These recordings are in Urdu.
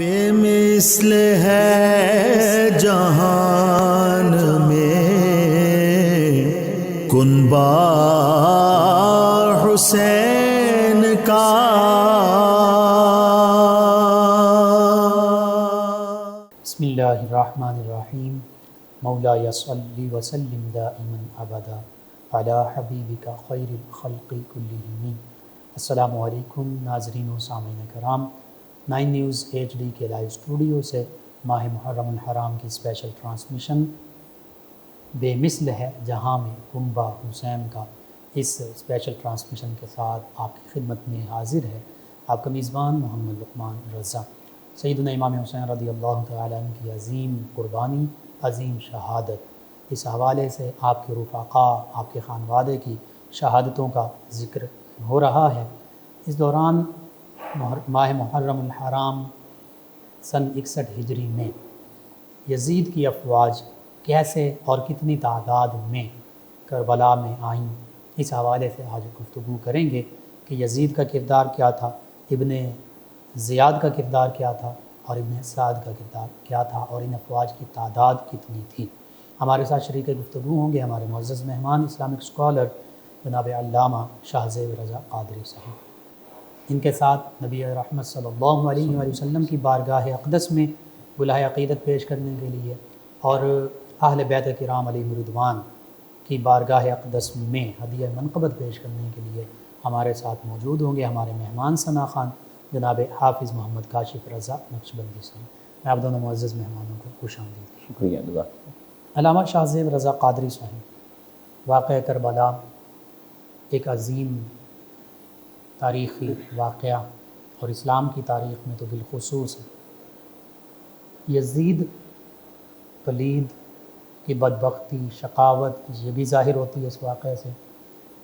بے مثل ہے جہان میں کنبہ حسین کا۔ بسم اللہ الرحمن الرحیم۔ مولا صلی وسلم دائما ابدا علی حبیبک خیر الخلق کلہم۔ السلام علیکم ناظرین و سامعین کرام، 9 نیوز HD کے لائیو اسٹوڈیو سے ماہ محرم الحرام کی اسپیشل ٹرانسمیشن بے مثل ہے جہاں میں کنبہ حسین کا، اس اسپیشل ٹرانسمیشن کے ساتھ آپ کی خدمت میں حاضر ہے آپ کا میزبان محمد لقمان رضا۔ سیدنا امام حسین رضی اللہ تعالیٰ عنہ کی عظیم قربانی، عظیم شہادت، اس حوالے سے آپ کے رفقا، آپ کے خانوادے کی شہادتوں کا ذکر ہو رہا ہے۔ اس دوران ماہ محرم الحرام سن 61 ہجری میں یزید کی افواج کیسے اور کتنی تعداد میں کربلا میں آئیں، اس حوالے سے آج گفتگو کریں گے کہ یزید کا کردار کیا تھا، ابن زیاد کا کردار کیا تھا اور ابن سعد کا کردار کیا تھا، اور ان افواج کی تعداد کتنی تھی۔ ہمارے ساتھ شریک گفتگو ہوں گے ہمارے معزز مہمان اسلامک اسکالر جناب علامہ شاہ زیب رضا قادری صاحب۔ ان کے ساتھ نبی رحمت صلی اللہ علیہ وآلہ وسلم کی بارگاہ اقدس میں گلہائے عقیدت پیش کرنے کے لیے اور اہل بیت کرام علیہم رضوان کی بارگاہ اقدس میں ہدیہ منقبت پیش کرنے کے لیے ہمارے ساتھ موجود ہوں گے ہمارے مہمان ثنا خان جناب حافظ محمد کاشف رضا نقشبندی صاحب۔ میں آپ دونوں معزز مہمانوں کو خوش آمدید۔ شکریہ۔ علامہ شاہ زیب رضا قادری صاحب، واقعہ کربلا ایک عظیم تاریخی واقعہ اور اسلام کی تاریخ میں تو بالخصوص یزید پلید کی بدبختی، شقاوت یہ بھی ظاہر ہوتی ہے اس واقعے سے۔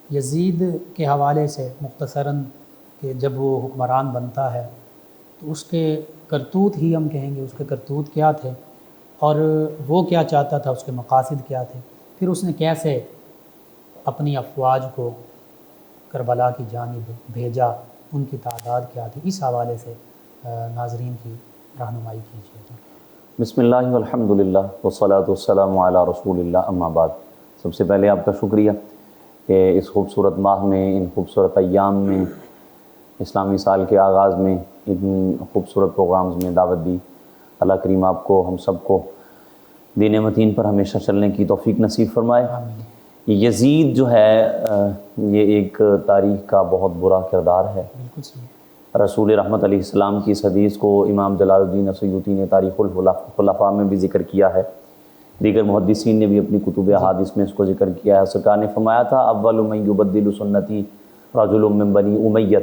یزید کے حوالے سے مختصراً کہ جب وہ حکمران بنتا ہے تو اس کے کرتوت ہی ہم کہیں گے، اس کے کرتوت کیا تھے اور وہ کیا چاہتا تھا، اس کے مقاصد کیا تھے، پھر اس نے کیسے اپنی افواج کو کربلا کی جانب بھیجا، ان کی تعداد کیا تھی، اس حوالے سے ناظرین کی رہنمائی کیجیے۔ بسم اللہ والحمد للہ والصلاة والسلام علی رسول اللہ، اما بعد۔ سب سے پہلے آپ کا شکریہ کہ اس خوبصورت ماہ میں، ان خوبصورت ایام میں، اسلامی سال کے آغاز میں ان خوبصورت پروگرامز میں دعوت دی۔ اللہ کریم آپ کو، ہم سب کو دین متین پر ہمیشہ چلنے کی توفیق نصیب فرمائے۔ یزید جو ہے یہ ایک تاریخ کا بہت برا کردار ہے۔ بالکل صحیح۔ رسول رحمت علیہ السلام کی اس حدیث کو امام جلال الدین سیوطی نے تاریخ الخلفاء میں بھی ذکر کیا ہے، دیگر محدثین نے بھی اپنی کتب احادیث میں اس کو ذکر کیا ہے۔ سرکار نے فرمایا تھا اول من یبدل سنتی رجل من بنی امیہ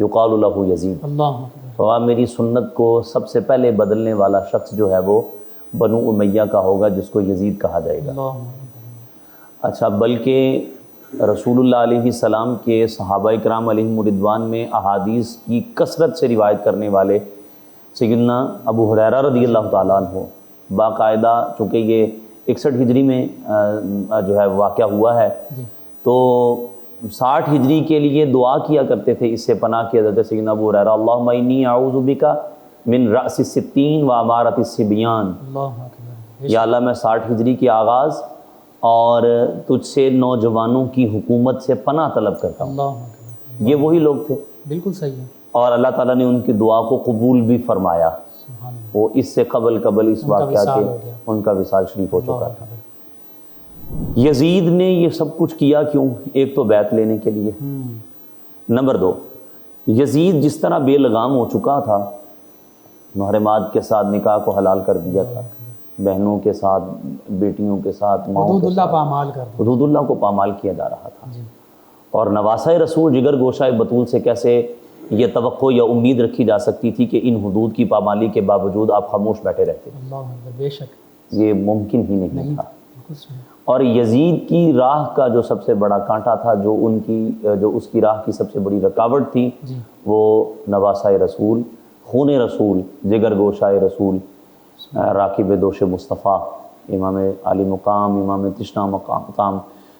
یقال له یزید۔ اللہ فرمایا میری سنت کو سب سے پہلے بدلنے والا شخص جو ہے وہ بنو امیہ کا ہوگا، جس کو یزید کہا جائے گا۔ اللہ۔ اچھا، بلکہ رسول اللہ علیہ السلام کے صحابہ کرام علیہم رضوان میں احادیث کی کثرت سے روایت کرنے والے سیدنا ابو ہریرہ رضی اللہ تعالیٰ عنہ باقاعدہ، چونکہ یہ 61 ہجری میں جو ہے واقعہ ہوا ہے، تو 60 ہجری کے لیے دعا کیا کرتے تھے، اس سے پناہ کیا جاتا ہے سیدنا ابو ہریرہ، اللہم انی اعوذ بک من رأس الستین و امارۃ الصبیان۔ اللہ اکبر۔ یا اللہ میں 60 ہجری کے آغاز اور تجھ سے نوجوانوں کی حکومت سے پناہ طلب کرتا ہوں۔ اللہ اکبر۔ یہ وہی لوگ تھے، بالکل صحیح ہے۔ اور اللہ تعالیٰ نے ان کی دعا کو قبول بھی فرمایا۔ سبحان اللہ۔ وہ اس سے قبل اس ان کا واقعہ وصال کے ہو گیا۔ ان کا وصال شریف ہو چکا اللہ تھا۔ اکبر۔ یزید نے یہ سب کچھ کیا کیوں؟ ایک تو بیعت لینے کے لیے، نمبر 2 یزید جس طرح بے لگام ہو چکا تھا، محرمات کے ساتھ نکاح کو حلال کر دیا تھا، بہنوں کے ساتھ، بیٹیوں کے ساتھ، ماؤں حدود کے اللہ ساتھ پامال کر دو۔ حدود اللہ کو پامال کیا جا رہا تھا۔ جی۔ اور نواسہ رسول جگر گوشہ بطول سے کیسے یہ توقع یا امید رکھی جا سکتی تھی کہ ان حدود کی پامالی کے باوجود آپ خاموش بیٹھے رہتے؟ اللہ اکبر، بے شک۔ یہ ممکن ہی نہیں تھا۔ بالکل صحیح۔ اور یزید کی راہ کا جو سب سے بڑا کانٹا تھا، جو اس کی راہ کی سب سے بڑی رکاوٹ تھی، جی۔ وہ نواسہ رسول، خون رسول، جگر گوشہ رسول، راکب دوش مصطفیٰ، امام علی مقام، امام تشنا مقام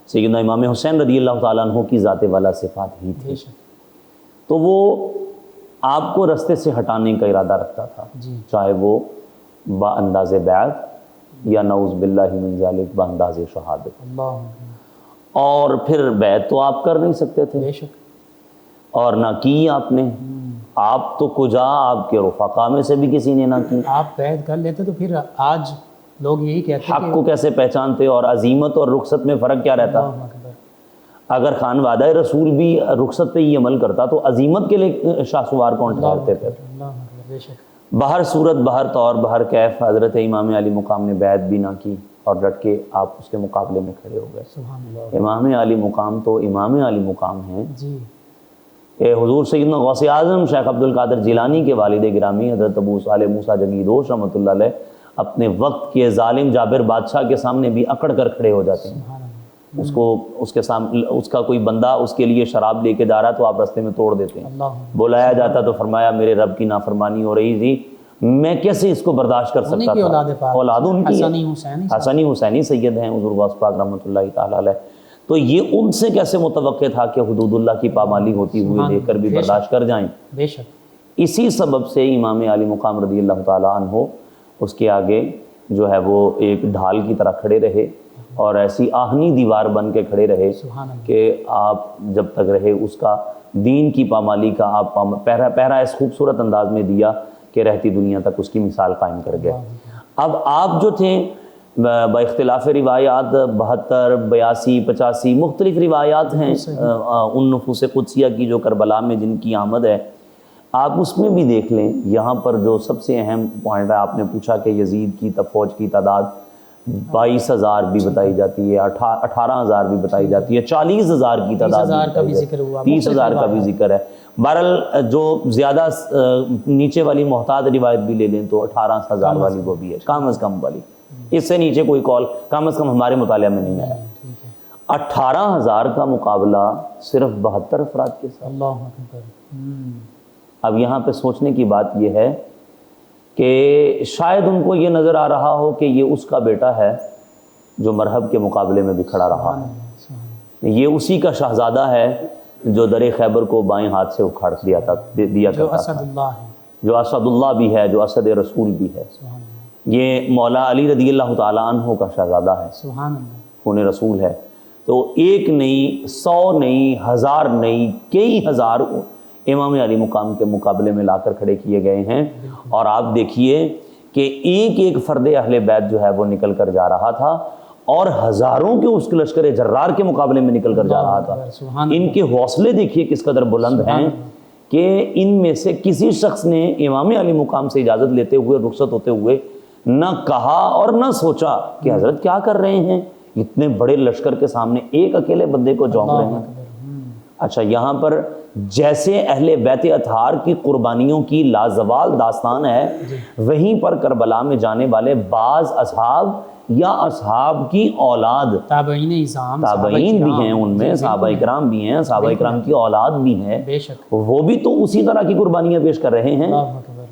سیدنا امام حسین رضی اللہ تعالیٰ عنہ کی ذات والا صفات ہی تھی۔ بے شک۔ تو وہ آپ کو رستے سے ہٹانے کا ارادہ رکھتا تھا، جی چاہے وہ با انداز بیعت یا نعوذ باللہ من ذالک با انداز شہادت۔ اللہ اور پھر بیعت تو آپ کر نہیں سکتے تھے، بے شک، اور نہ کی آپ نے، آپ تو کجا آپ کے رفقا میں سے بھی کسی نے نہ کی۔ آپ بیعت کر لیتے تو پھر آج لوگ یہی کہتے حق کو کیسے پہچانتے، اور عزیمت اور رخصت میں فرق کیا رہتا؟ اللہ اکبر، اگر خان وعدہ رسول بھی رخصت پہ ہی عمل کرتا تو عزیمت کے لیے شاہسوار کون ٹھہرتے پھر؟ اللہ اکبر، بے شک، بہر صورت بہر طور بہر کیف حضرت امام علی مقام نے بیعت بھی نہ کی اور ڈٹ کے آپ اس کے مقابلے میں کھڑے ہو گئے۔ سبحان اللہ، امام علی مقام تو امام علی مقام ہیں، جی اے حضور سیدنا غوث اعظم شیخ عبد القادر جیلانی کے والد گرامی حضرت ابو صالح موسیٰ جگیدوش رحمۃ اللہ علیہ اپنے وقت کے ظالم جابر بادشاہ کے سامنے بھی اکڑ کر کھڑے ہو جاتے ہیں۔ سبحان اللہ، اس کے سامنے اس کا کوئی بندہ اس کے لیے شراب لے کے جا رہا تو آپ رستے میں توڑ دیتے ہیں۔ اللہ بلایا جاتا تو فرمایا میرے رب کی نافرمانی ہو رہی تھی، میں کیسے اس کو برداشت کر انہیں سکتا کی تھا؟ اولاد پاک، اولاد ان کی حسنی حسینی، حسنی حسینی سید ہیں حضور غوث پاک رحمۃ اللہ تعالیٰ علیہ، تو یہ ان سے کیسے متوقع تھا کہ حدود اللہ کی پامالی ہوتی ہوئی دیکھ کر بھی برداشت کر جائیں؟ بے شک، اسی سبب سے امام علی مقام رضی اللہ تعالیٰ عنہ اس کے آگے جو ہے وہ ایک ڈھال کی طرح کھڑے رہے اور ایسی آہنی دیوار بن کے کھڑے رہے سبحان اللہ، کہ آپ جب تک رہے اس کا دین کی پامالی کا آپ پہرا اس خوبصورت انداز میں دیا کہ رہتی دنیا تک اس کی مثال قائم کر گئے۔ اب آپ جو تھے با اختلاف روایات 72 82 85 مختلف روایات ہیں ان نفوس قدسیہ کی جو کربلا میں جن کی آمد ہے، آپ اس میں بھی دیکھ لیں۔ یہاں پر جو سب سے اہم پوائنٹ ہے، آپ نے پوچھا کہ یزید کی فوج کی تعداد 22,000 بھی بتائی جاتی ہے، 18,000 بھی بتائی جاتی ہے، 40,000 کی تعداد 30,000 کا بھی ذکر ہوا، 30,000 کا بھی ذکر ہے۔ بہرحال جو زیادہ نیچے والی محتاط روایت بھی لے لیں تو 18,000 والی وہ بھی ہے، کم از کم والی، اس سے نیچے کوئی کال کم از کم ہمارے مطالعہ میں نہیں آیا۔ 18,000 کا مقابلہ صرف 72 افراد کے ساتھ۔ اللہ اکبر، اب یہاں پہ سوچنے کی بات یہ ہے کہ شاید ان کو یہ نظر آ رہا ہو کہ یہ اس کا بیٹا ہے جو مرحب کے مقابلے میں بھی کھڑا رہا ہے، یہ اسی کا شہزادہ ہے جو در خیبر کو بائیں ہاتھ سے اکھاڑ دیا جو کرتا اسد تھا، اللہ ہے، جو اسد اللہ بھی ہے، جو اسد رسول بھی ہے، سبحان اللہ، یہ مولا علی رضی اللہ تعالیٰ عنہ کا شہزادہ ہے، سبحان اللہ، خون رسول ہے۔ تو ایک نہیں، 100 نہیں، 1000 نہیں، کئی ہزار امام علی مقام کے مقابلے میں لا کر کھڑے کیے گئے ہیں، اور آپ دیکھیے کہ ایک ایک فرد اہل بیت جو ہے وہ نکل کر جا رہا تھا اور ہزاروں کے اس لشکر جرار کے مقابلے میں نکل کر جا رہا تھا۔ سبحان ان کے حوصلے دیکھیے کس قدر بلند ہیں کہ ان میں سے کسی شخص نے امام علی مقام سے اجازت لیتے ہوئے، رخصت ہوتے ہوئے نہ کہا اور نہ سوچا کہ حضرت کیا کر رہے ہیں، اتنے بڑے لشکر کے سامنے ایک اکیلے بندے کو جھونک رہے ہیں۔ اچھا، یہاں پر جیسے اہل بیت اطہار کی قربانیوں کی لازوال داستان ہے، وہیں پر کربلا میں جانے والے بعض اصحاب یا اصحاب کی اولاد، تابعین اعظام، تابعین بھی ہیں ان میں، صحابہ اکرام بھی ہیں، صحابہ اکرام کی اولاد بھی ہیں، بے شک، وہ بھی تو اسی طرح کی قربانیاں پیش کر رہے ہیں۔ اللہ اکبر،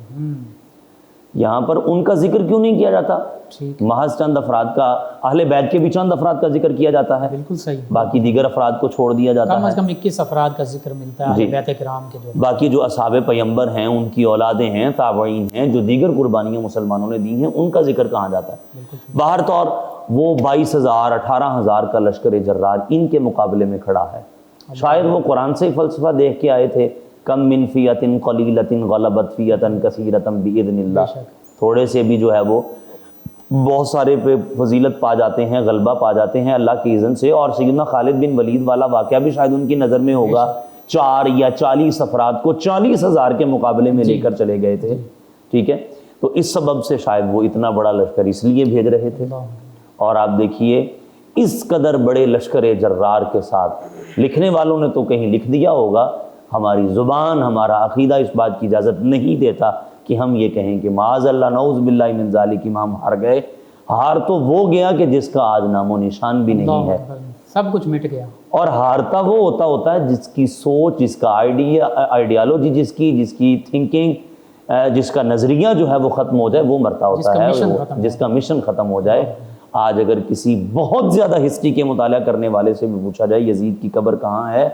یہاں پر ان کا ذکر کیوں نہیں کیا جاتا؟ ٹھیک، محض چند افراد کا، اہل بیت کے بھی چند افراد کا ذکر کیا جاتا ہے، بالکل صحیح، باقی دیگر افراد کو چھوڑ دیا جاتا کم ہے۔ از کم 21 افراد کا ذکر ملتا ہے بیت کرام کے جو، باقی جو اصحاب پیمبر ہیں، ان کی اولادیں ہیں، تابعین ہیں، جو دیگر قربانیاں مسلمانوں نے دی ہیں، ان کا ذکر کہاں جاتا ہے؟ بالکل، باہر طور وہ 22,000 18,000 کا لشکر جرار ان کے مقابلے میں کھڑا ہے۔ شاید وہ قرآن سے ہی فلسفہ دیکھ کے آئے تھے، کم من فیۃ قلیلۃ غلبت فیۃ کثیرۃ باذن اللہ، تھوڑے سے بھی جو ہے وہ بہت سارے پہ فضیلت پا جاتے ہیں، غلبہ پا جاتے ہیں اللہ کی اذن سے۔ اور سیدنا خالد بن ولید والا واقعہ بھی شاید ان کی نظر میں ہوگا، 4 یا 40 افراد کو 40,000 کے مقابلے میں لے کر چلے گئے تھے، ٹھیک ہے؟ تو اس سبب سے شاید وہ اتنا بڑا لشکر اس لیے بھیج رہے تھے۔ اور آپ دیکھیے اس قدر بڑے لشکر جرار کے ساتھ لکھنے والوں نے تو کہیں لکھ دیا ہوگا، ہماری زبان، ہمارا عقیدہ اس بات کی اجازت نہیں دیتا کہ ہم یہ کہیں کہ معاذ اللہ نعوذ باللہ من ذالک امام ہار گئے۔ ہار تو وہ گیا کہ جس کا آج نام و نشان بھی نہیں ہے، سب کچھ مٹ گیا، اور ہارتا وہ ہوتا ہے جس کی سوچ، جس کا آئیڈیالوجی، جس کی تھنکنگ، جس کا نظریہ جو ہے وہ ختم ہو جائے، وہ مرتا ہوتا ہے، جس کا مشن ختم ہو جائے۔ آج اگر کسی بہت زیادہ ہسٹری کے مطالعہ کرنے والے سے بھی پوچھا جائے یزید کی قبر کہاں ہے،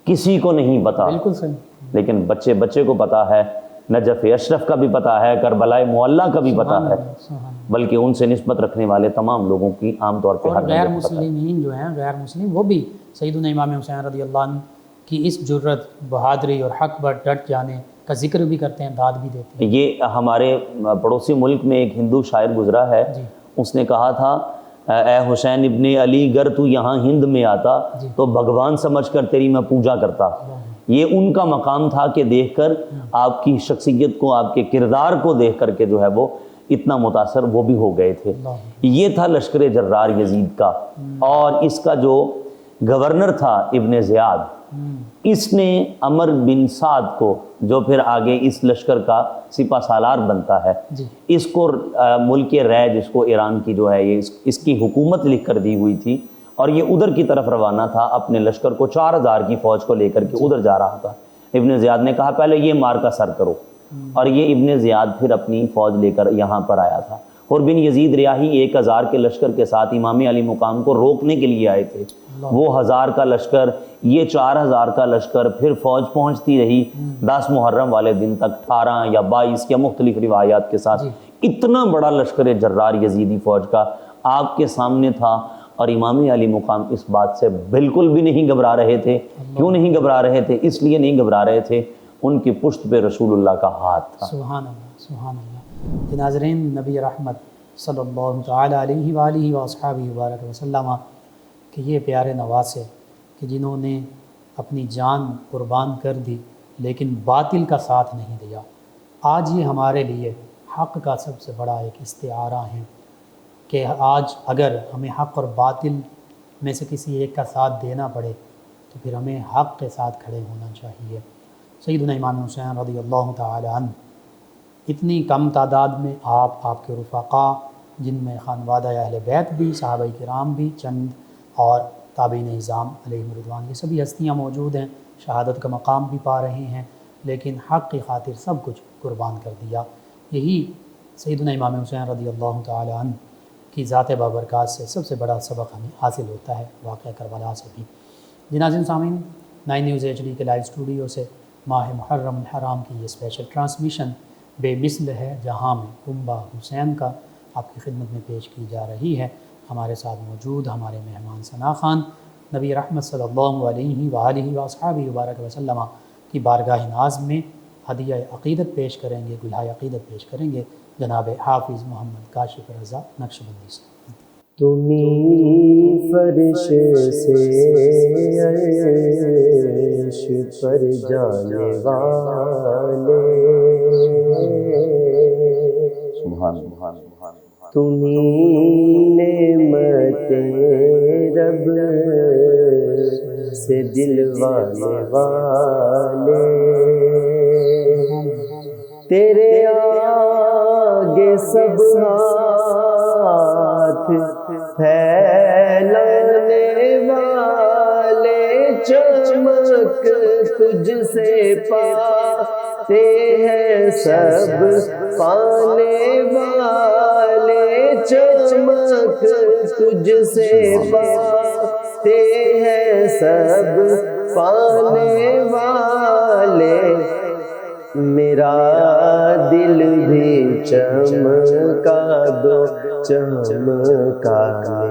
کسی کو نہیں پتا، بالکل صحیح، لیکن بچے بچے کو پتا ہے، نجف اشرف کا بھی پتا ہے، کربلائے معلیٰ کا بھی پتا ہے، بلکہ ان سے نسبت رکھنے والے تمام لوگوں کی عام طور پہ اور ہر غیر بندے کو پتہ ہے۔ مسلمین جو ہیں، غیر مسلم، وہ بھی سیدنا امام حسین رضی اللہ عنہ کی اس جرت، بہادری اور حق پر ڈٹ جانے کا ذکر بھی کرتے ہیں، داد بھی دیتے ہیں۔ یہ ہمارے پڑوسی ملک میں ایک ہندو شاعر گزرا ہے، جی اس نے کہا تھا اے حسین ابن علی گر تو یہاں ہند میں آتا جی۔ تو بھگوان سمجھ کر تیری میں پوجا کرتا۔ یہ ان کا مقام تھا کہ دیکھ کر آپ کی شخصیت کو، آپ کے کردار کو دیکھ کر کے جو ہے وہ اتنا متاثر وہ بھی ہو گئے تھے۔ یہ تھا لشکر جرار یزید کا، اور اس کا جو گورنر تھا ابن زیاد، اس نے عمر بن سعد کو، جو پھر آگے اس لشکر کا سپہ سالار بنتا ہے، جی اس کو ملک رے، جس کو ایران کی جو ہے یہ اس کی حکومت لکھ کر دی ہوئی تھی، اور یہ ادھر کی طرف روانہ تھا اپنے لشکر کو 4000 کی فوج کو لے کر کے ادھر جا رہا تھا۔ ابن زیاد نے کہا پہلے یہ مار کا سر کرو، اور یہ ابن زیاد پھر اپنی فوج لے کر یہاں پر آیا تھا۔ اور بن یزید ریاحی 1000 کے لشکر کے ساتھ امام علی مقام کو روکنے کے لیے آئے تھے۔ وہ 1000 کا لشکر، یہ 4000 کا لشکر، پھر فوج پہنچتی رہی 10 محرم والے دن تک، 18 یا 22 یا مختلف روایات کے ساتھ۔ اتنا بڑا لشکر جرار یزیدی فوج کا آپ کے سامنے تھا، اور امام علی مقام اس بات سے بالکل بھی نہیں گھبرا رہے تھے۔ کیوں نہیں گھبرا رہے تھے؟ اس لیے نہیں گھبرا رہے تھے، ان کی پشت پہ رسول اللہ کا ہاتھ تھا۔ سبحان اللہ، سبحان اللہ۔ ناظرین، نبی رحمت صلی اللہ تعالیٰ علیہ وآلہ وصحبہ وبارک وسلم کہ یہ پیارے نواسے کہ جنہوں نے اپنی جان قربان کر دی لیکن باطل کا ساتھ نہیں دیا، آج یہ ہمارے لیے حق کا سب سے بڑا ایک استعارہ ہے کہ آج اگر ہمیں حق اور باطل میں سے کسی ایک کا ساتھ دینا پڑے تو پھر ہمیں حق کے ساتھ کھڑے ہونا چاہیے۔ سیدنا امام حسین رضی اللہ تعالی عنہ، اتنی کم تعداد میں آپ کے رفقا، جن میں خانوادہ اہل بیت بھی، صحابہ کرام بھی چند، اور تابعین اعظام علیہم رضوان، یہ سبھی ہستیاں موجود ہیں، شہادت کا مقام بھی پا رہے ہیں، لیکن حق کی خاطر سب کچھ قربان کر دیا۔ یہی سیدنا امام حسین رضی اللہ تعالی عنہ کی ذات بابرکات سے سب سے بڑا سبق ہمیں حاصل ہوتا ہے، واقعہ کربلا سے بھی۔ ناظرین سامعین، 9 نیوز HD کے لائیو اسٹوڈیو سے ماہ محرم الحرام کی یہ اسپیشل ٹرانسمیشن بے مثل ہے جہاں میں کنبہ حسین کا آپ کی خدمت میں پیش کی جا رہی ہے۔ ہمارے ساتھ موجود ہمارے مہمان ثنا خان، نبی رحمت صلی اللہ علیہ وآلہ وصحبہ وبارک وسلم کی بارگاہ ناز میں ہدیہ عقیدت پیش کریں گے، گلہائے عقیدت پیش کریں گے جناب حافظ محمد کاشف رضا نقشبندی سے۔ تمہیں فرش سے عرش پر جانے والے، سبحان اللہ، تمہیں نعمت رب سے دلوانے والے، تیرے آگے سب ہاتھ پھیلانے والے، چمک تجھ سے پاتے ہیں سب پانے والے، چمک تجھ سے پاتے ہیں سب پانے والے، میرا دل بھی چمکا دو چمکانے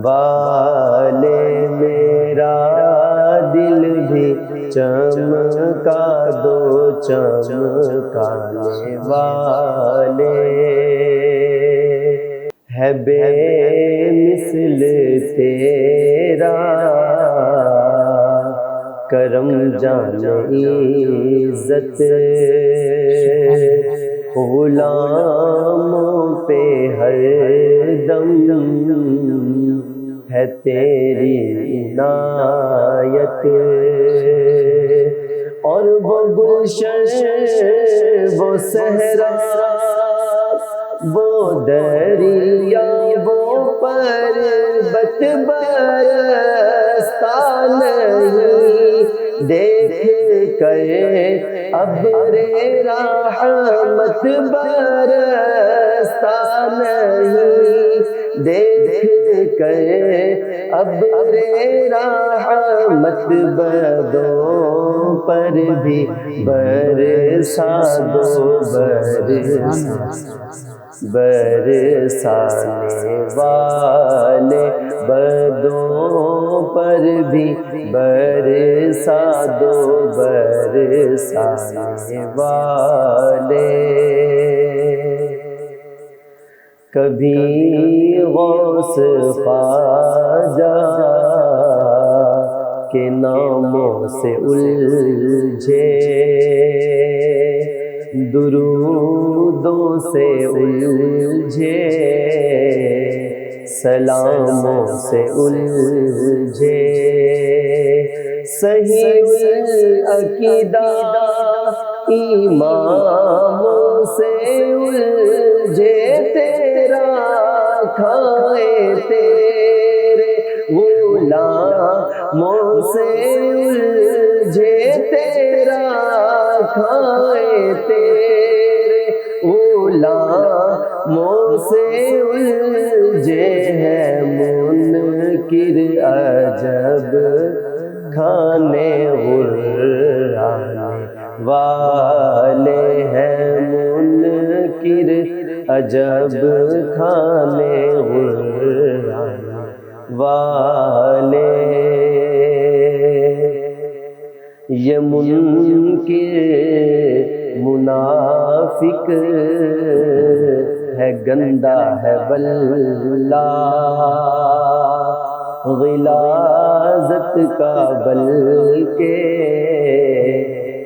والے، میرا دل بھی چمکا دو چمکانے والے، ہے بے مثل تیرا کرم جان عزت، غلاموں پہ ہر دم ہے تیری عنایت، اور وہ گلشن وہ صحرا وہ دریا وہ پربت برستا نہیں، دیکھ کر ابر رحمت برستا راستہ نہیں دیکھ کر اب رحمت بدوں پر بھی برسا دو برسانے والے بدوں پر بھی برسا دو برسانے والے کبھی غوث خواجہ کے ناموں سے الجھے درودوں سے الجھے سلاموں سے الجھے صحیح العقیدہ اماموں سے الجھے تیرا کھائے تیرے غلاموں سے الجھے تیرا کھائے تیرے غلاموں سے الجھے ہیں منکر عجب کھانے غرانے والے ہیں منکر عجب کھانے غرانے والے یہ منکر منافق ہے گندا ہے واللہ غلاظت کا بلکہ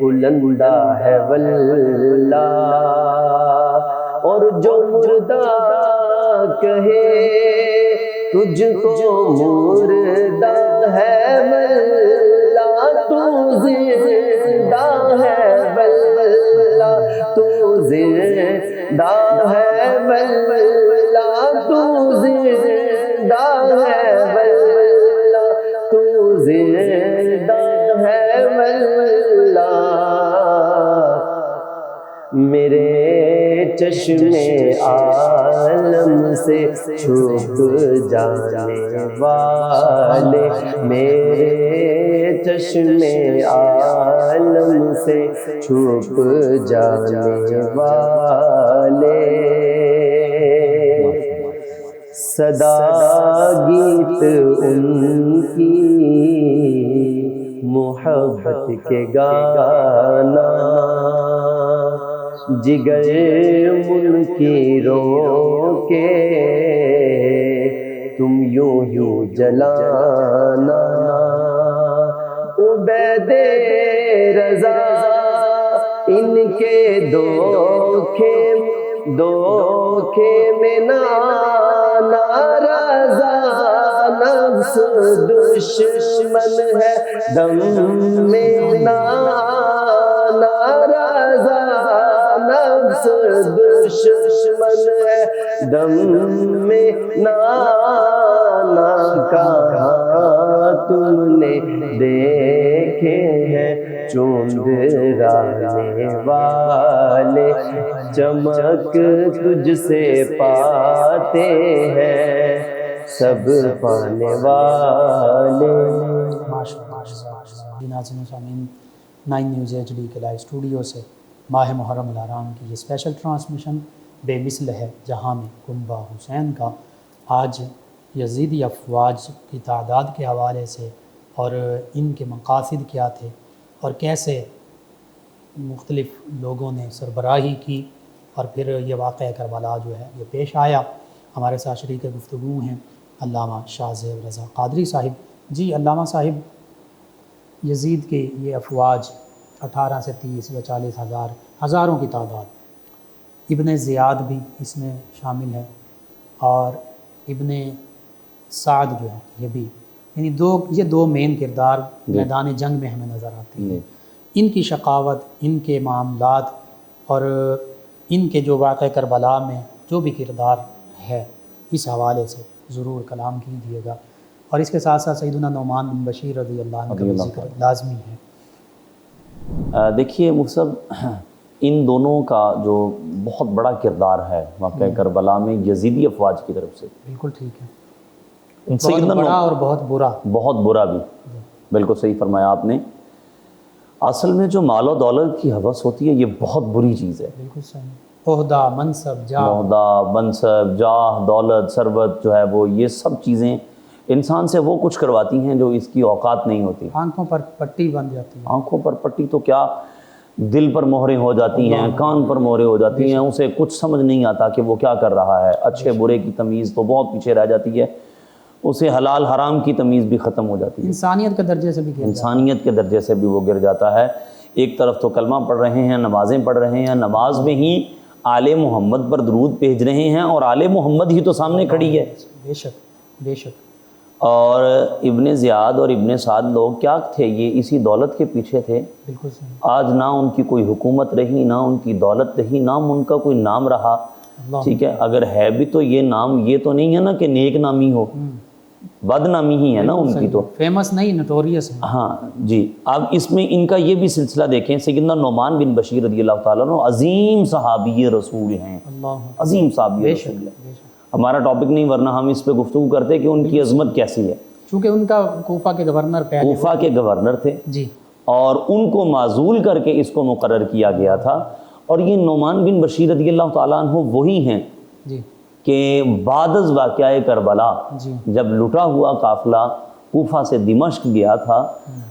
بلندہ ہے واللہ اور جو مردہ کہے تجھ کو مردہ ہے واللہ تو زندہ ہے واللہ تو زندہ ہے واللہ تو زندہ ہے واللہ تو زندہ ہے واللہ میرے چشمے عالم سے چھپ جانے والے میرے چشمے عالم سے چھپ جانے والے صدا گیت ان کی محبت کے گانا جگر منکروں کے تم یوں جلانا عبید رضا ان کے دھوکے میں ناراضا نفس دشمن ہے دم میں ناراضا نفس دشمن ہے دم میں کہاں تم نے دیکھے ہیں چوندرانے والے چمک تجھ سے پاتے ہیں سب پانے والے. ناظرین و سامعین 9 نیوز HD کے لائیو اسٹوڈیو سے ماہ محرم الحرام کی یہ اسپیشل ٹرانسمیشن بے مثل ہے جہاں میں کنبہ حسین کا آج یزیدی افواج کی تعداد کے حوالے سے اور ان کے مقاصد کیا تھے اور کیسے مختلف لوگوں نے سربراہی کی اور پھر یہ واقعہ کربلا جو ہے یہ پیش آیا. ہمارے ساتھ شریک گفتگو ہیں علامہ شاہ زیب رضا قادری صاحب. جی علامہ صاحب، یزید کی یہ افواج 18 سے 30 یا 40 ہزار ہزاروں کی تعداد، ابن زیاد بھی اس میں شامل ہے اور ابن سعد جو ہے یہ بھی، یعنی یہ دو مین کردار میدان جنگ میں ہمیں نظر آتے ہیں. ان کی شقاوت، ان کے معاملات اور ان کے جو واقعہ کربلا میں جو بھی کردار ہے اس حوالے سے ضرور کلام کیجیے گا. اور اس کے ساتھ ساتھ سیدنا نعمان بن بشیر رضی اللہ عنہ کا ذکر لازمی ہے. دیکھیے مفتی صاحب، ان دونوں کا جو بہت بڑا کردار ہے واقعہ کربلا میں یزیدی افواج کی طرف سے. بالکل ٹھیک ہے. سیدنا بہت بڑا اور بہت برا. بہت برا بھی. بالکل صحیح فرمایا آپ نے. اصل میں جو مال و دولت کی ہوس ہوتی ہے یہ بہت بری چیز ہے. بالکل صحیح. عہدہ، منصب، جاہ، عہدہ، منصب، جاہ، دولت، ثروت جو ہے وہ یہ سب چیزیں انسان سے وہ کچھ کرواتی ہیں جو اس کی اوقات نہیں ہوتی. آنکھوں پر پٹی بن جاتی ہے. آنکھوں پر پٹی تو کیا، دل پر مہریں ہو جاتی ہیں، کان پر مہریں ہو جاتی ہیں. اسے کچھ سمجھ نہیں آتا کہ وہ کیا کر رہا ہے. اچھے برے کی تمیز تو بہت پیچھے رہ جاتی ہے. اسے حلال حرام کی تمیز بھی ختم ہو جاتی ہے. انسانیت کے درجے سے بھی گر جاتا ہے. انسانیت کے درجے سے بھی وہ گر جاتا ہے. ایک طرف تو کلمہ پڑھ رہے ہیں، نمازیں پڑھ رہے ہیں، نماز میں ہی آل محمد پر درود بھیج رہے ہیں اور آل محمد ہی تو سامنے کھڑی ہے. بے شک بے شک. اور ابن زیاد اور ابن سعد لوگ کیا تھے؟ یہ اسی دولت کے پیچھے تھے. بالکل صحیح. آج نہ ان کی کوئی حکومت رہی، نہ ان کی دولت رہی، نہ ان کا کوئی نام رہا. ٹھیک ہے، اگر ہے بھی تو یہ نام یہ تو نہیں ہے نا کہ نیک نامی ہو، بد نامی ہی ہے نا ان کی. تو فیمس نہیں، نوٹوریس ہے. ہاں جی. اب اس میں ان کا یہ بھی سلسلہ دیکھیں. سیدنا نعمان بن بشیر رضی اللہ تعالیٰ عنہ عظیم صحابی رسول ہیں. اللہ عظیم صحابی رسول ہیں. ہمارا ٹاپک نہیں، ورنہ ہم اس پہ گفتگو کرتے کہ ان کی عظمت کیسی ہے. چونکہ ان کا کوفہ کے گورنر پہلے کوفہ کے گورنر تھے جی، اور ان کو معزول کر کے اس کو مقرر کیا گیا تھا. اور یہ نعمان بن بشیر رضی اللہ تعالیٰ عنہ وہی ہیں جی کہ بعد از واقعہ کربلا جی جب لٹا ہوا قافلہ کوفہ سے دمشق گیا تھا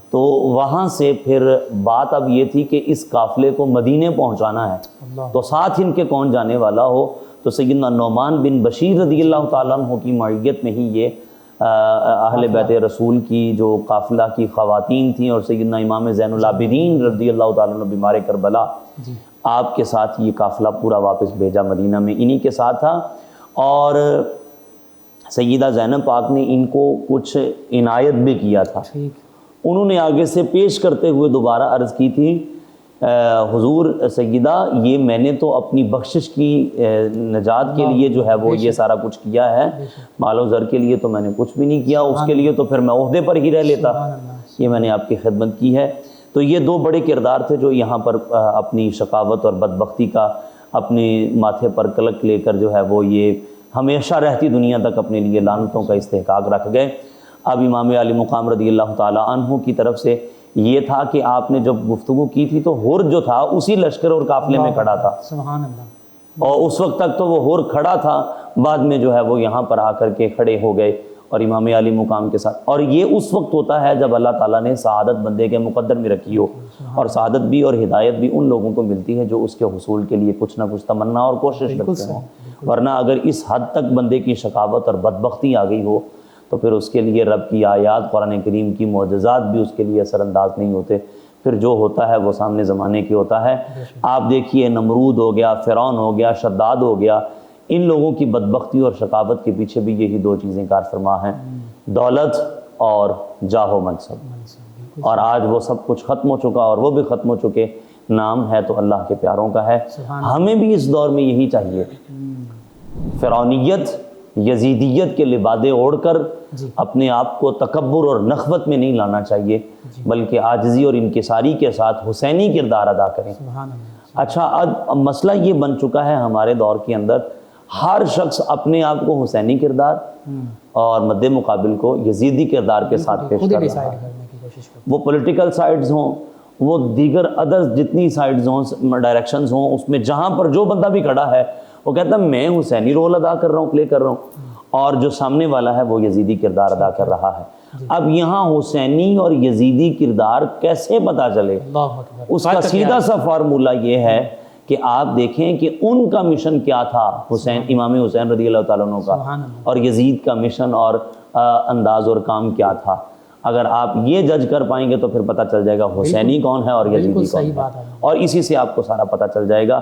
تو وہاں سے پھر بات اب یہ تھی کہ اس قافلے کو مدینے پہنچانا ہے. اللہ. تو ساتھ ان کے کون جانے والا ہو؟ تو سیدنا نعمان بن بشیر رضی اللہ تعالیٰ عنہ کی معیت میں ہی یہ اہل بیت رسول کی جو قافلہ کی خواتین تھیں اور سیدنا امام زین العابدین رضی اللہ تعالیٰ عنہ بیمار کربلا جی آپ کے ساتھ یہ قافلہ پورا واپس بھیجا مدینہ میں، انہی کے ساتھ تھا. اور سیدہ زینب پاک نے ان کو کچھ عنایت بھی کیا تھا. ٹھیک. انہوں نے آگے سے پیش کرتے ہوئے دوبارہ عرض کی تھی حضور سیدہ یہ میں نے تو اپنی بخشش کی نجات کے لیے جو ہے وہ یہ سارا کچھ کیا ہے، مال و زر کے لیے تو میں نے کچھ بھی نہیں کیا، اس کے لیے تو پھر میں عہدے پر ہی رہ لیتا، یہ میں نے آپ کی خدمت کی ہے. تو یہ دو بڑے کردار تھے جو یہاں پر اپنی شقاوت اور بدبختی کا اپنے ماتھے پر کلک لے کر جو ہے وہ یہ ہمیشہ رہتی دنیا تک اپنے لیے لعنتوں کا استحقاق رکھ گئے. اب امام علی مقام رضی اللہ تعالیٰ عنہ کی طرف سے یہ تھا کہ آپ نے جب گفتگو کی تھی تو ہور جو تھا اسی لشکر اور قافلے میں کھڑا تھا. سبحان اللہ. اور اس وقت تک تو وہ ہور کھڑا تھا، بعد میں جو ہے وہ یہاں پر آ کر کے کھڑے ہو گئے اور امام علی مقام کے ساتھ. اور یہ اس وقت ہوتا ہے جب اللہ تعالیٰ نے سعادت بندے کے مقدر میں رکھی ہو، اور سعادت بھی اور ہدایت بھی ان لوگوں کو ملتی ہے جو اس کے حصول کے لیے کچھ نہ کچھ تمنا اور کوشش کرتے ہوں. ورنہ اگر اس حد تک بندے کی شقاوت اور بدبختی آ گئی ہو تو پھر اس کے لیے رب کی آیات، قرآن کریم کی معجزات بھی اس کے لیے اثر انداز نہیں ہوتے. پھر جو ہوتا ہے وہ سامنے زمانے کی ہوتا ہے. آپ دیکھیے نمرود ہو گیا، فرعون ہو گیا، شداد ہو گیا، ان لوگوں کی بدبختی اور شقاوت کے پیچھے بھی یہی دو چیزیں کار فرما ہیں، دولت اور جاہ و منصب. اور آج وہ سب کچھ ختم ہو چکا اور وہ بھی ختم ہو چکے. نام ہے تو اللہ کے پیاروں کا ہے. ہمیں بھی اس دور میں یہی چاہیے، فرعونیت یزیدیت کے لبادے اوڑھ کر اپنے آپ کو تکبر اور نخوت میں نہیں لانا چاہیے، بلکہ عاجزی اور انکساری کے ساتھ حسینی کردار ادا کریں. اچھا اب مسئلہ یہ بن چکا ہے ہمارے دور کے اندر، ہر شخص اپنے آپ کو حسینی کردار اور مد مقابل کو یزیدی کردار کے ساتھ پیش کر رہا ہے. وہ پولیٹیکل سائیڈز ہوں، وہ دیگر ادرز جتنی سائیڈز ہوں، ڈائریکشنز ہوں، اس میں جہاں پر جو بندہ بھی کھڑا ہے وہ کہتا ہے میں حسینی رول ادا کر رہا ہوں، پلے کر رہا ہوں، اور جو سامنے والا ہے وہ یزیدی کردار ادا کر رہا ہے. اب یہاں حسینی اور یزیدی کردار کیسے پتہ چلے؟ اس کا سیدھا سا فارمولہ یہ ہے کہ آپ دیکھیں کہ ان کا مشن کیا تھا، حسین امام حسین رضی اللہ تعالیٰ عنہ کا، اور یزید کا مشن اور انداز اور کام کیا تھا. اگر آپ یہ جج کر پائیں گے تو پھر پتہ چل جائے گا حسینی کون ہے اور یزیدی کون ہے، اور اسی سے آپ کو سارا پتہ چل جائے گا.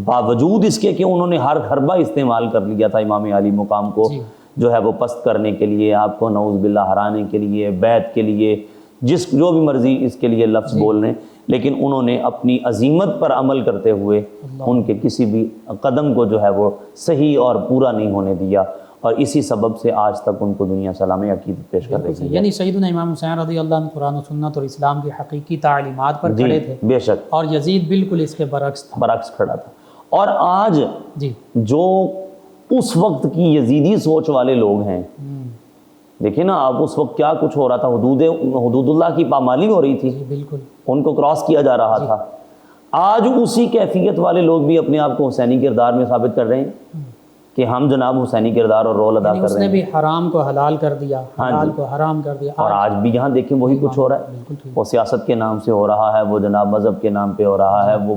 باوجود اس کے کہ انہوں نے ہر حربہ استعمال کر لیا تھا امام علی مقام کو جو ہے وہ پست کرنے کے لیے، آپ کو نعوذ باللہ ہرانے کے لیے، بیعت کے لیے، جو بھی مرضی اس کے لیے لفظ بول رہے ہیں، لیکن انہوں نے اپنی عظیمت پر عمل کرتے ہوئے ان کے کسی بھی قدم کو جو ہے وہ صحیح اور پورا نہیں ہونے دیا. اور اسی سبب سے آج تک ان کو دنیا سلام عقیدت پیش کر رہی ہے۔ یعنی سیدنا امام حسین رضی اللہ عنہ قرآن و سنت اور اسلام کی حقیقی تعلیمات پر کھڑے تھے، بے شک، اور یزید بالکل اس کے برعکس تھا۔ برعکس کھڑا تھا۔ اور آج جی جو اس وقت کی یزیدی سوچ والے لوگ ہیں، دیکھیں نا آپ اس وقت کیا کچھ ہو رہا تھا، حدود اللہ کی پامالی ہو رہی تھی، بالکل ان کو کراس کیا جا رہا تھا۔ آج اسی کیفیت والے لوگ بھی اپنے آپ کو حسینی کردار میں ثابت کر رہے ہیں کہ ہم جناب حسینی کردار اور رول ادا یعنی کر اس رہے نے ہیں، بھی حرام کو حلال کر دیا، حلال کو حرام کر دیا، اور آج بھی یہاں دیکھیں وہی کچھ ہو رہا ہے۔ بالکل ٹھیک۔ وہ سیاست کے نام سے ہو رہا ہے، وہ جناب مذہب کے نام پہ ہو رہا ہے، وہ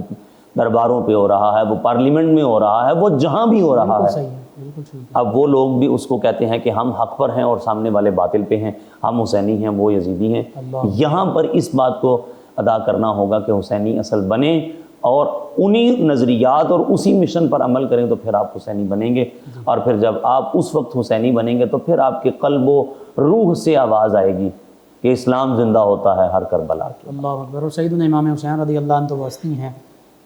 درباروں پہ ہو رہا ہے، وہ پارلیمنٹ میں ہو رہا ہے، وہ جہاں بھی ہو رہا بالکل ہے۔ صحیح ہے، بالکل ٹھیک ہے۔ اب وہ لوگ بھی اس کو کہتے ہیں کہ ہم حق پر ہیں اور سامنے والے باطل پہ ہیں، ہم حسینی ہیں وہ یزیدی ہیں۔ اللہ یہاں پر اس بات کو ادا کرنا ہوگا کہ حسینی اصل بنیں اور انہی نظریات اور اسی مشن پر عمل کریں تو پھر آپ حسینی بنیں گے، اور پھر جب آپ اس وقت حسینی بنیں گے تو پھر آپ کے قلب و روح سے آواز آئے گی کہ اسلام زندہ ہوتا ہے ہر کربلا کے۔ اللہ اکبر۔ اور سیدنا امام حسین رضی اللہ عنہ تو وہ ہستی ہیں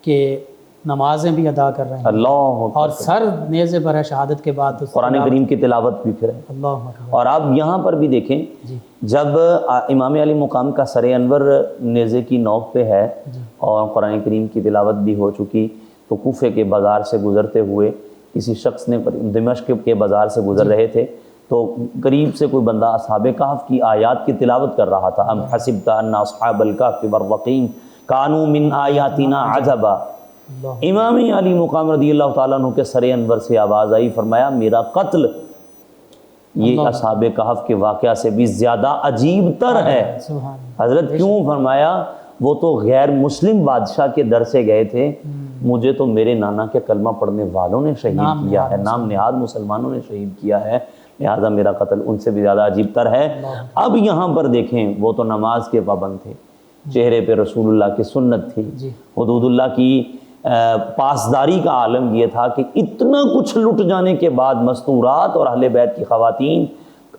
کہ نمازیں بھی ادا کر رہے ہیں، اللہ اکبر۔ اور سر نیزے پر ہے شہادت کے بعد تو قرآن کریم کی تلاوت بھی پھر ہے۔ اللہ اکبر۔ اور آپ یہاں پر بھی دیکھیں جی جب امام علی مقام کا سر انور نیزے کی نوک پہ ہے اور قرآن کریم کی تلاوت بھی ہو چکی، تو کوفے کے بازار سے گزرتے ہوئے کسی شخص نے دمشق کے بازار سے گزر رہے تھے تو قریب سے کوئی بندہ اصحاب کہف کی آیات کی تلاوت کر رہا تھا۔ ام حسبت ان اصحاب الکہف والرقیم کانوا من آیاتنا عجبا۔ اللہ امام علی مقام رضی اللہ تعالیٰ عنہ کے سر انور سے آواز آئی، فرمایا میرا قتل یہ اصحاب کہف کے واقعہ سے بھی زیادہ عجیب تر ہے۔ سبحان اللہ۔ حضرت کیوں؟ فرمایا وہ تو غیر مسلم بادشاہ کے در سے گئے تھے، مجھے تو میرے نانا کے کلمہ پڑھنے والوں نے شہید کیا ہے، نام نہاد مسلمانوں نے شہید کیا ہے، لہذا میرا قتل ان سے بھی زیادہ عجیب تر ہے۔ اب یہاں پر دیکھیں وہ تو نماز کے پابند تھے، چہرے پہ رسول اللہ کی سنت تھی، حدود اللہ کی پاسداری کا عالم یہ تھا کہ اتنا کچھ لٹ جانے کے بعد مستورات اور اہل بیت کی خواتین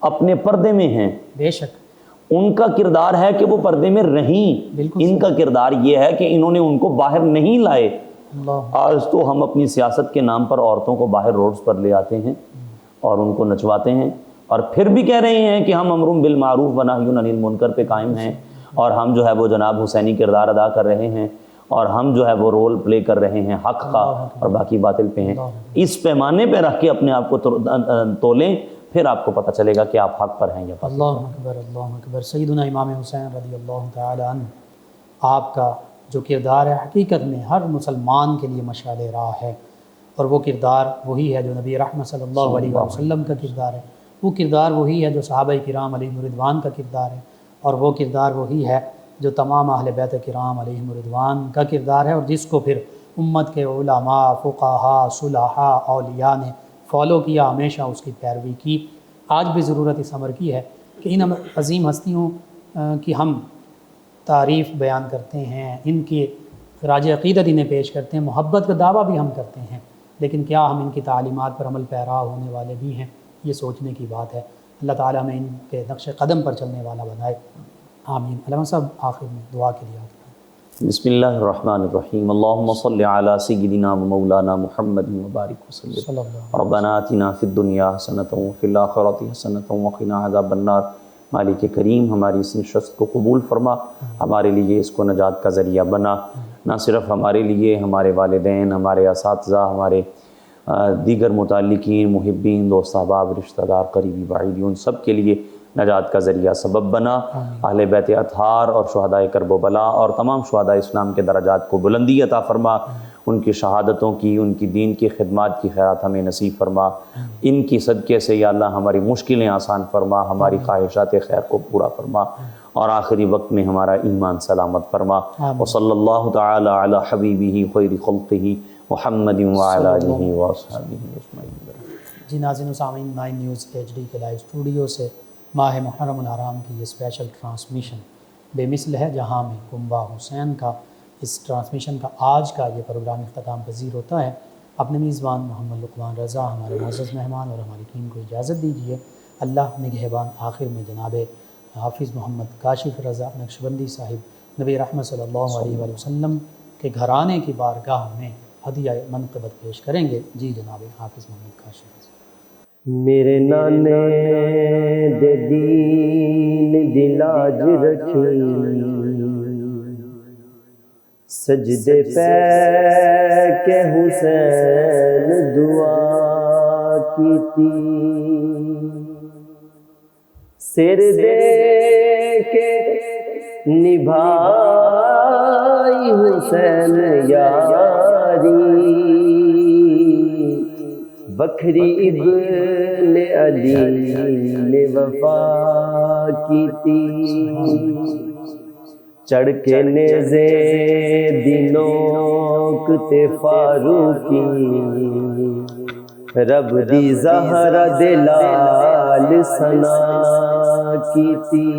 اپنے پردے میں ہیں۔ بے شک ان کا کردار ہے کہ وہ پردے میں رہیں، ان کا کردار یہ ہے کہ انہوں نے ان کو باہر نہیں لائے۔ اللہ آج تو ہم اپنی سیاست کے نام پر عورتوں کو باہر روڈز پر لے آتے ہیں اور ان کو نچواتے ہیں، اور پھر بھی کہہ رہے ہیں کہ ہم امر بالمعروف و نہی عن المنکر پہ قائم ہیں، اور ہم جو ہے وہ جناب حسینی کردار ادا کر رہے ہیں، اور ہم جو ہے وہ رول پلے کر رہے ہیں حق کا، اور باقی باطل پہ ہیں۔ اس پیمانے پہ رکھ کے اپنے آپ کو تولیں، پھر آپ کو پتہ چلے گا کہ آپ حق پر ہیں یا باطل۔ اللہ اکبر، اللہ اکبر۔ سیدنا امام حسین رضی اللہ تعالی عنہ، آپ کا جو کردار ہے حقیقت میں ہر مسلمان کے لیے مشعل راہ ہے، اور وہ کردار وہی ہے جو نبی رحمت صلی اللہ علیہ وسلم کا کردار ہے، وہ کردار وہی ہے جو صحابہ کرام علیہم رضوان کا کردار ہے، اور وہ کردار وہی ہے جو تمام اہل بیت کرام علیہم رضوان کا کردار ہے، اور جس کو پھر امت کے علماء، فقہاء، صلحاء، اولیاء نے فالو کیا، ہمیشہ اس کی پیروی کی۔ آج بھی ضرورت اس امر کی ہے کہ ان عظیم ہستیوں کی ہم تعریف بیان کرتے ہیں، ان کی خراج عقیدت انہیں پیش کرتے ہیں، محبت کا دعویٰ بھی ہم کرتے ہیں، لیکن کیا ہم ان کی تعلیمات پر عمل پیرا ہونے والے بھی ہیں؟ یہ سوچنے کی بات ہے۔ اللہ تعالیٰ میں ان کے نقش قدم پر چلنے والا بنائے، آمین۔ علامہ صاحب آخر میں دعا کے لیے آتے بسم اللہ الرحمن الرحیم، اللہم صلی علی سیدنا و مولانا محمد وبارک وسلم۔ صلی اللہ ربنا آتنا فی الدنیا حسنۃ وفی الآخرۃ حسنۃ وقنا عذاب النار۔ مالک کریم ہماری اس نشست کو قبول فرما، ہمارے لیے اس کو نجات کا ذریعہ بنا، نہ صرف ہمارے لیے، ہمارے والدین، ہمارے اساتذہ، ہمارے دیگر متعلقین، محبین، دوست احباب، رشتہ دار، قریبی بعیدی، ان سب کے لیے نجات کا ذریعہ سبب بنا۔ اہل بیت اطہار اور شہداء کرب و بلا اور تمام شہداء اسلام کے درجات کو بلندی عطا فرما، ان کی شہادتوں کی، ان کی دین کی خدمات کی خیرات ہمیں نصیب فرما، ان کی صدقے سے یا اللہ ہماری مشکلیں آسان فرما، ہماری خواہشات خیر کو پورا فرما، اور آخری وقت میں ہمارا ایمان سلامت فرما۔ وصلی اللہ تعالی علی حبیبہ خیر خلقہ محمد وعلی آلہ واصحابہ اجمعین۔ جی ناظرین و سامعین، 9 نیوز HD کے لائیو اسٹوڈیو سے ماہ محرم الحرام کی یہ اسپیشل ٹرانسمیشن بے مثل ہے، جہاں میں کنبہ حسین کا اس ٹرانسمیشن کا آج کا یہ پروگرام اختتام پذیر ہوتا ہے۔ اپنے میزبان محمد لقمان رضا، ہمارے معزز مہمان اور ہماری ٹیم کو اجازت دیجیے۔ اللہ نگہبان۔ آخر میں جناب حافظ محمد کاشف رضا نقشبندی صاحب نبی رحمت صلی اللہ علیہ وآلہ وسلم کے گھرانے کی بارگاہ میں ہدیہ منقبت پیش کریں گے۔ جی جناب حافظ محمد کاشف رضا۔ میرے نانے دے دین دی لاج رکھی، سجدے پہ کہ حسین دعا کیتی، سر دے کے نبھائی حسین یاری، بکھری ابن علی نے وفا کیتی، چڑھ کے نیزے دی نوک تے فاروقی، رب دی زہرا دے لال ثنا کیتی،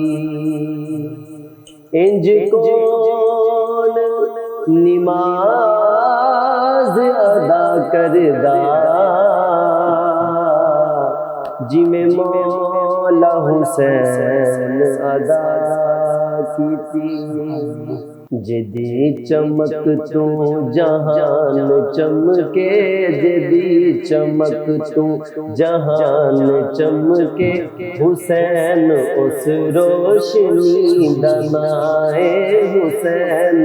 انج کون نماز ادا کردا جی میں مولا حسین ادا کیتی، جدی چمک تو جہان چمکے، جدی چمک تو جہان چمکے، حسین اس روشنی دا نام ہے، حسین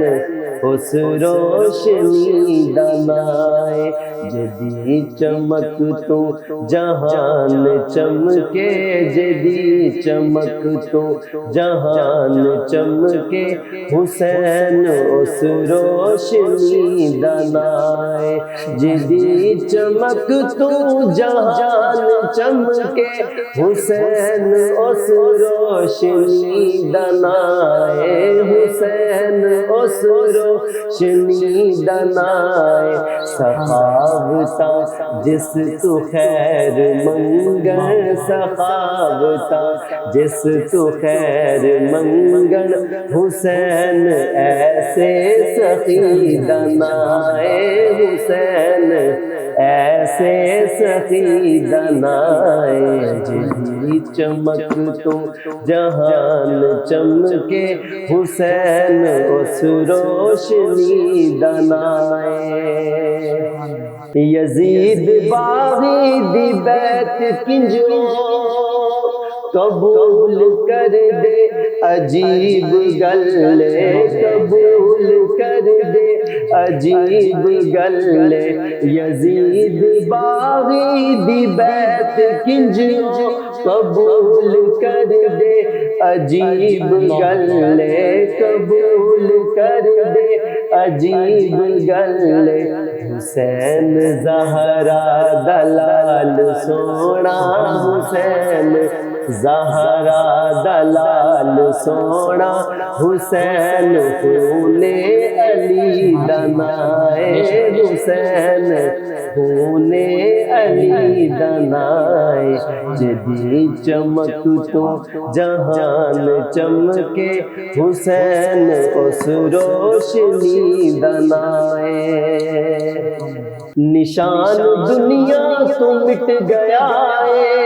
اس روشنی دا نام ہے، جدی چمک تو جہان چمکے، جدی چمک تو جہان چمکے، حسین اس روشنی دا نام ہے، جدی چمک تو جہان چمکے، حسین اس روشنی دا نام ہے، حسین اس روشنی دا نام ہے، سخاوتاں جس تو خیر منگن، سخاوتاں جس تو خیر منگن، حسین ایسے سخی دا نام ہے، حسین ایسے سخی دا نام ہے، جدی چمک تو جہان چمکے، حسین اس روشنی دا نام ہے، یزید باغی دی بیت کنجو قبول کر دے، عجیب گلے قبول کر دے، عجیب گلے، یزید باغی دی بیت کنجو قبول کر دے، عجیب گلے قبول کر دے، عجیب گلے، حسین زہرا دلال سونا، حسین زہرا دلال سونا، حسین خون علی دا نام ہے، حسین خون علی دا نام ہے، جدی چمک تو جہان چمکے، حسین اس روشنی دا نام ہے، نشان دنیا تو مٹ گیا ہے،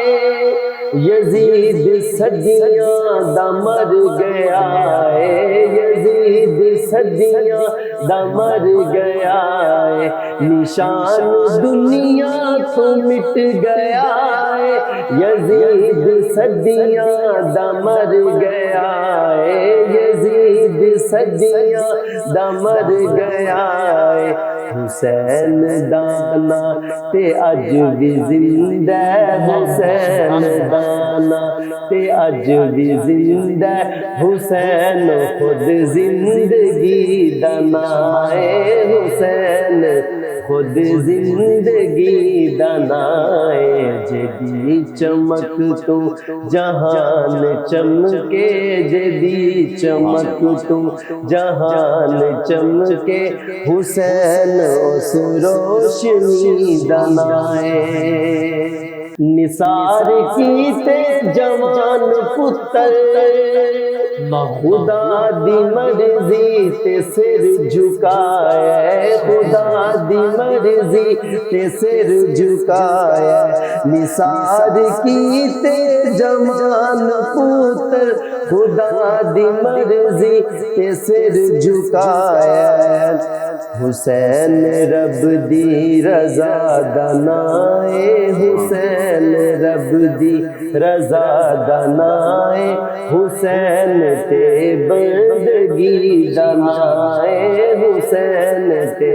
یزید صدیاں دا مر گیا ہے، یزید صدیاں دا مر گیا ہے، نشان دنیا تو مٹ گیا ہے، یزید صدیاں دا مر گیا ہے، یزید صدیاں دا مر گیا ہے، حسین دانا تے اج بھی زندہ، حسین دانا تے اج بھی زندہ، حسین خود زندگی دا نام ہے، حسین خود زندگی دا نام ہے، جدی چمک تو جہان چمکے، جدی چمک تو جہان چمکے، حسین اس روشنی دا نام ہے، نثار کیتے جوان پتر، خدا دی مرضی تے سر جھکایا، خدا دی مرضی تے سر جھکایا، نثار کیتے جوان پتر، خدا دی مرضی تے سر جھکایا، حسین رب دی رضا دنائے حسین رب دی رضا دنائے حسین تے بندگی دنائے حسین تے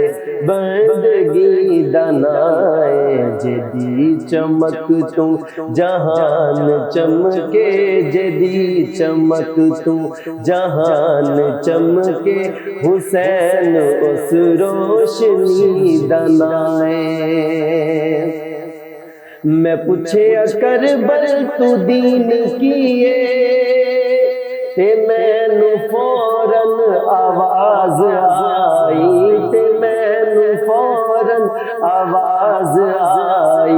بندگی دنائے جدی چمک تو جہان چمکے جدی چمک تو جہان چمکے حسین اس روشنی دنائے میں پوچھے کربل تو دین کیے تے مینو فوراً آواز آئی تے مینو فوراً آواز آئی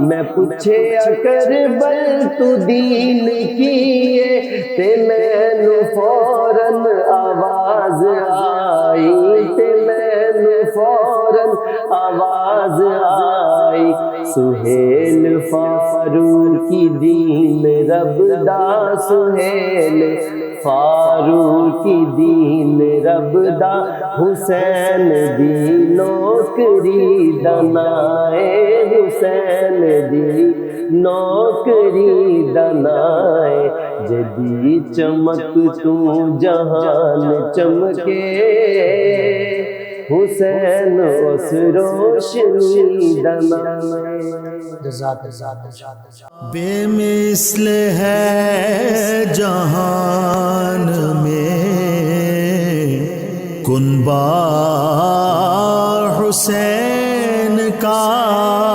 میں پوچھے کربل تو دین کیے تے مینو فوراً آواز آئی تے مینو فوراً آواز آئی سہیل فاروقی دین رب دا سہیل فاروقی دین رب دا حسین دی نوکری دنائے حسین دی نوکری دنائے جدی چمک تو جہان چمکے حسین اس روشنی دنائے بے مثل ہے جہان میں کنبہ حسین کا